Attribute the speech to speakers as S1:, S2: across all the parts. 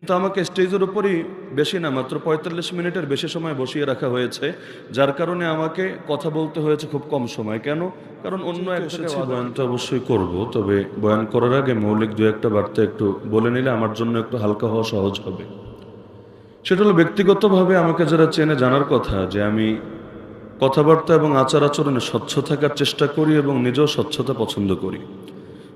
S1: কিন্তু আমাকে স্টেজের উপরই বেশি না, মাত্র ৪৫ মিনিটের বেশি সময় বসিয়ে রাখা হয়েছে, যার কারণে আমাকে কথা বলতে হয়েছে খুব কম সময়। কেন? কারণ অন্য এক জায়গায় বয়ান তো অবশ্যই করব, তবে বয়ান করার আগে মৌলিক দু একটা বার্তা একটু বলে নিলে আমার জন্য একটু হালকা হওয়া সহজ হবে। সেটা হলো, ব্যক্তিগতভাবে আমাকে যারা চেনে জানার কথা যে আমি কথাবার্তা এবং আচার আচরণে স্বচ্ছ থাকার চেষ্টা করি এবং নিজেও স্বচ্ছতা পছন্দ করি।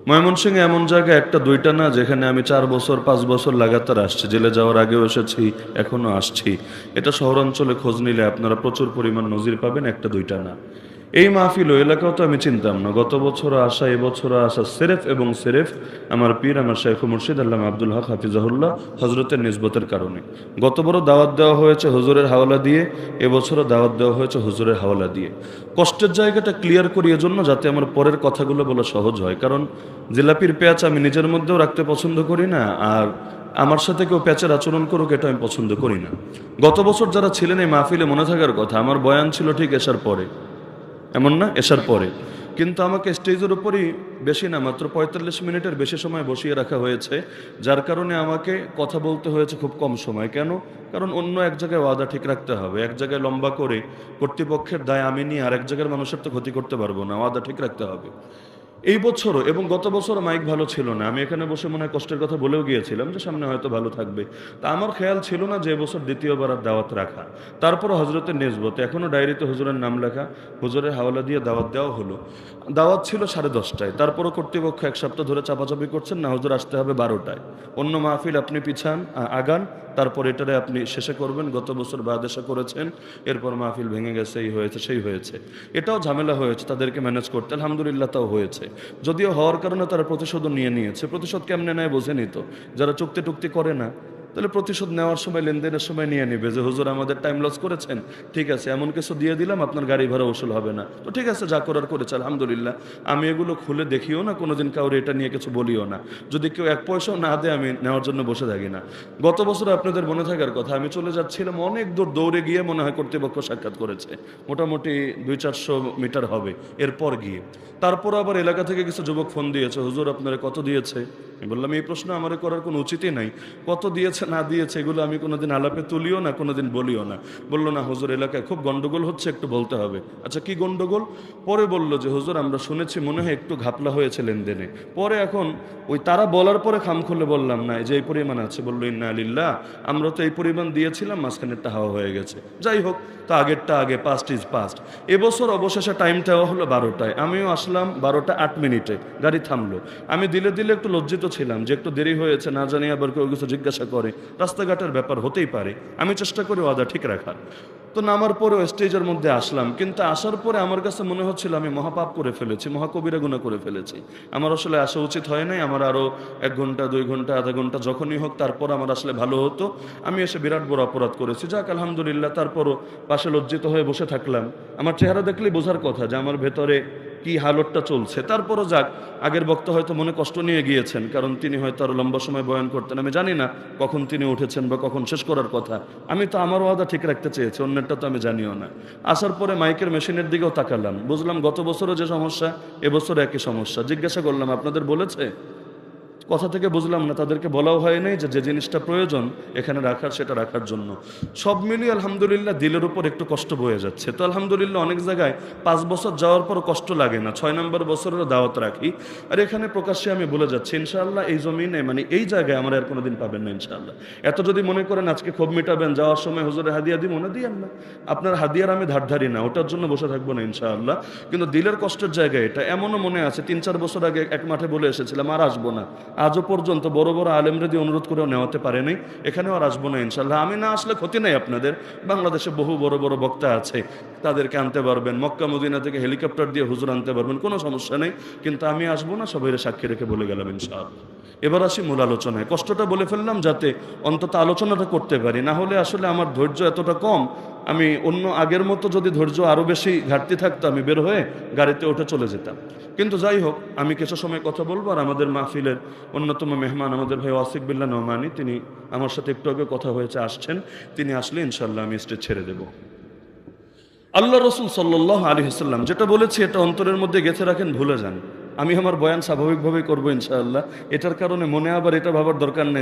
S1: ময়মনসিংহে এমন জায়গা একটা দুইটা না যেখানে আমি 4 বছর 5 বছর লাগাতার আসছি, জেলে যাওয়ার আগেও এসেছি, এখনো আসছি। এটা শহরাঞ্চলে খোঁজ নিলে আপনারা প্রচুর পরিমাণ নজির পাবেন, একটা দুইটা না। এই মাহফিল ও এলাকাও তো আমি চিনতাম না। গত বছরও আসা, এবছরও আসা সেরেফ এবং সেরেফ আমার পীর, আমার শাইখ মুর্শিদ আল্লামা আব্দুল হক হাফিজাহুল্লাহ হজরতের নিসবতের কারণে। গতবারও দাওয়াত দেওয়া হয়েছে হুজুরের হাওলা দিয়ে, এবছরও দাওয়াত দেওয়া হয়েছে হুজুরের হাওলা দিয়ে। কষ্টের জায়গাটা ক্লিয়ার করি এজন্য যাতে আমার পরের কথাগুলো বলা সহজ হয়, কারণ জিলাপির পেঁয়াজ আমি নিজের মধ্যেও রাখতে পছন্দ করি না, আর আমার সাথে কেউ প্যাচের আচরণ করুক এটা আমি পছন্দ করি না। গত বছর যারা ছিলেন এই মাহফিলে মনে থাকার কথা, আমার বয়ান ছিল ঠিক এশার পরে, এমন না, এশার পরে, কিন্তু আমাকে স্টেজের উপরই বেশি না, মাত্র ৪৫ মিনিটের বেশি সময় বসিয়ে রাখা হয়েছে, যার কারণে আমাকে কথা বলতে হয়েছে খুব কম সময়। কেন? কারণ অন্য এক জায়গায় ওয়াদা ঠিক রাখতে হবে। এক জায়গায় লম্বা করে কর্তৃপক্ষের দায় আমি নিয়ে আর এক জায়গার মানুষের তো ক্ষতি করতে পারবো না, ওয়াদা ঠিক রাখতে হবে। এই বছরও এবং গত বছরও মাইক ভালো ছিল না। আমি এখানে বসে মনে হয় কষ্টের কথা বলেও গিয়েছিলাম যে সামনে হয়তো ভালো থাকবে। তা আমার খেয়াল ছিল না যে এবছর দ্বিতীয়বার আর দাওয়াত রাখা। তারপরও হজরতের নিসবত, এখনও ডায়েরিতে হুজুরের নাম লেখা, হুজুরের হাওলা দিয়ে দাওয়াত দেওয়া হলো। দাওয়াত ছিল 10:30টায়, তারপরও কর্তৃপক্ষ এক সপ্তাহ ধরে চাপাচাপি করছেন, না হুজুর আসতে হবে 12টায়। অন্য মাহফিল আপনি পিছান, আগান, তারপর এটারে আপনি শেষে করবেন। গত বছর বাদেশা করেছেন, এরপর মাহফিল ভেঙে গেছে, এই হয়েছে সেই হয়েছে। এটাও ঝামেলা হয়েছে তাদেরকে ম্যানেজ করতে, আলহামদুলিল্লাহ তাও হয়েছে। যদিও হওয়ার কারণে তারা প্রতিশোধও নিয়ে নিয়েছে। প্রতিশোধ কেমনে নেয় বোঝেনি তো, যারা চুক্তি টুক্তি করে না, তাহলে প্রতিশোধ নেওয়ার সময় লেনদেনের সময় নিয়ে নিবে যে হুজুর আমাদের টাইম লস করেছেন, ঠিক আছে এমন কিছু দিয়ে দিলাম, আপনার গাড়ি ভাড়া উসুল হবে না, তো ঠিক আছে যা করার করেছে আলহামদুলিল্লাহ। আমি এগুলো খুলে দেখিও না, কোনোদিন কাউরে এটা নিয়ে কিছু বলিও না। যদি কেউ এক পয়সাও না দেয় আমি নেওয়ার জন্য বসে থাকি না। গত বছর আপনাদের মনে থাকার কথা, আমি চলে যাচ্ছিলাম, অনেক দূর দৌড়ে গিয়ে মনে হয় কর্তৃপক্ষ সাক্ষাৎ করেছে, মোটামুটি 200-400 মিটার হবে এরপর গিয়ে। তারপর আবার এলাকা থেকে কিছু যুবক ফোন দিয়েছে, হুজুর আপনারা কত দিয়েছে? আমি বললাম এই প্রশ্ন আমার করার কোনো উচিতই নাই, কত দিয়েছে না দিয়েছে এগুলো আমি কোনোদিন আলাপে তুলিও না, কোনোদিন বলিও না। বললো না হুজুর এলাকায় খুব গন্ডগোল হচ্ছে, একটু বলতে হবে। আচ্ছা কি গন্ডগোল? পরে বললো যে হুজুর আমরা শুনেছি মনে হয় একটু ঘাপলা হয়েছে লেনদেনে। পরে এখন ওই তারা বলার পরে খাম খুলে বললাম না যে এই পরিমাণ আছে, বললো ইন্না লিল্লাহ, আমরা তো এই পরিমাণ দিয়েছিলাম, মাঝখানেরটা হাওয়া হয়ে গেছে। যাই হোক, তা আগেরটা আগে, পাস্ট ইজ পাস্ট। এবছর অবশেষে টাইমটা হলো 12টায়, আমিও আসলাম 12:08 গাড়ি থামলো। আমি দিলে দিলে একটু লজ্জিত ছিলাম যে একটু দেরি হয়েছে, না জানি আবার কেউ কিছু জিজ্ঞাসা করে, রাস্তাঘাটের ব্যাপার হতেই পারে, আমি চেষ্টা করি ওয়াদা ঠিক রাখার। তো নামার পরেও স্টেজের মধ্যে আসলাম, কিন্তু আসার পরে আমার কাছে মনে হচ্ছিল আমি মহাপাপ করে ফেলেছি, মহাকবিরা গুনাহ করে ফেলেছি। আমার আসলে আসা উচিত হয় নাই, আমার আরও 1 ঘন্টা 2 ঘন্টা আধা ঘন্টা যখনই হোক তারপর আমার আসলে ভালো হতো। আমি এসে বিরাট বড় অপরাধ করেছি। যাক আলহামদুলিল্লাহ, তারপরও পাশে লজ্জিত হয়ে বসে থাকলাম। আমার চেহারা দেখলেই বোঝার কথা যে আমার ভেতরে কি হালতটা চলছে। তারপরও যাক, আগের বক্তা হয়তো মনে কষ্ট নিয়ে গিয়েছেন, কারণ তিনি হয়তো আরো লম্বা সময় বয়ান করতেন। আমি জানি না কখন তিনি উঠেছেন বা কখন শেষ করার কথা। আমি তো আমার ওয়াদা ঠিক রাখতে চেয়েছি, অন্যেরটা তো আমি জানিও না। আসার পরে মাইকের মেশিনের দিকেও তাকালাম, বুঝলাম গত বছরও যে সমস্যা এবছর একই সমস্যা। জিজ্ঞাসা করলাম আপনাদের বলেছে? কথা থেকে বুঝলাম না, তাদেরকে বলাও হয় নাই যে যে জিনিসটা প্রয়োজন এখানে রাখার সেটা রাখার জন্য। সব মিলিয়ে আলহামদুলিল্লাহ দিলের উপর একটু কষ্ট বয়ে যাচ্ছে। তো আলহামদুলিল্লাহ অনেক জায়গায় 5 বছর যাওয়ার পর কষ্ট লাগে না, 6 নম্বর বছরেরও দাওয়াত রাখি। আর এখানে প্রকাশ্যে আমি বলে যাচ্ছি ইনশাআল্লাহ এই জমিনে মানে এই জায়গায় আমার আর কোনোদিন পাবেন না ইনশাআল্লাহ। এত যদি মনে করেন আজকে ক্ষোভ মেটাবেন, যাওয়ার সময় হুজুরের হাদিয়া দিব না, দিয়েন না। আপনার হাদিয়ার আমি ধারধারি না, ওটার জন্য বসে থাকবো না ইনশাআল্লাহ। কিন্তু দিলের কষ্টের জায়গা এটা। এমনও মনে আছে 3-4 বছর আগে এক মাঠে বলে এসেছিলাম আর আসবো না। আজও পর্যন্ত বড় বড় আলেমরা দিয়ে অনুরোধ করেও নেওয়াতে পারেনি, এখানেও আর আসবো না ইনশাল্লাহ। আমি না আসলে ক্ষতি নেই আপনাদের, বাংলাদেশে বহু বড় বড় বক্তা আছে, তাদেরকে আনতে পারবেন, মক্কা মদিনা থেকে হেলিকপ্টার দিয়ে হুজুর আনতে পারবেন, কোনো সমস্যা নেই। কিন্তু আমি আসবো না, সবাই সাক্ষী রেখে বলে গেলাম ইনশাআল্লাহ। এবার আসি মূল আলোচনায়। কষ্টটা বলে ফেললাম যাতে অন্তত আলোচনাটা করতে পারি, না হলে আসলে আমার ধৈর্য এতটা কম, আমি অন্য আগের মতো যদি ধৈর্য আরও বেশি ঘাটতি থাকতো আমি বের হয়ে গাড়িতে উঠে চলে যেতাম। কিন্তু যাই হোক, আমি কিছু সময় কথা বলবো। আর আমাদের মাহফিলের অন্যতম মেহমান আমাদের ভাই ওয়াসিক বিল্লাহ নোমানি, তিনি আমার সাথে একটু আগে কথা হয়েছে, আসছেন। তিনি আসলে ইনশাল্লাহ আমি স্টেজ ছেড়ে দেব। আল্লাহ রসুল সাল্লাল্লাহু আলাইহি ওয়াসাল্লাম যেটা বলেছি এটা অন্তরের মধ্যে গেঁথে রাখেন, ভুলে যান। আমি আমার বয়ান স্বাভাবিকভাবেই করবো ইনশাআল্লাহ। এটার কারণে মনে আবার এটা ভাবার দরকার নেই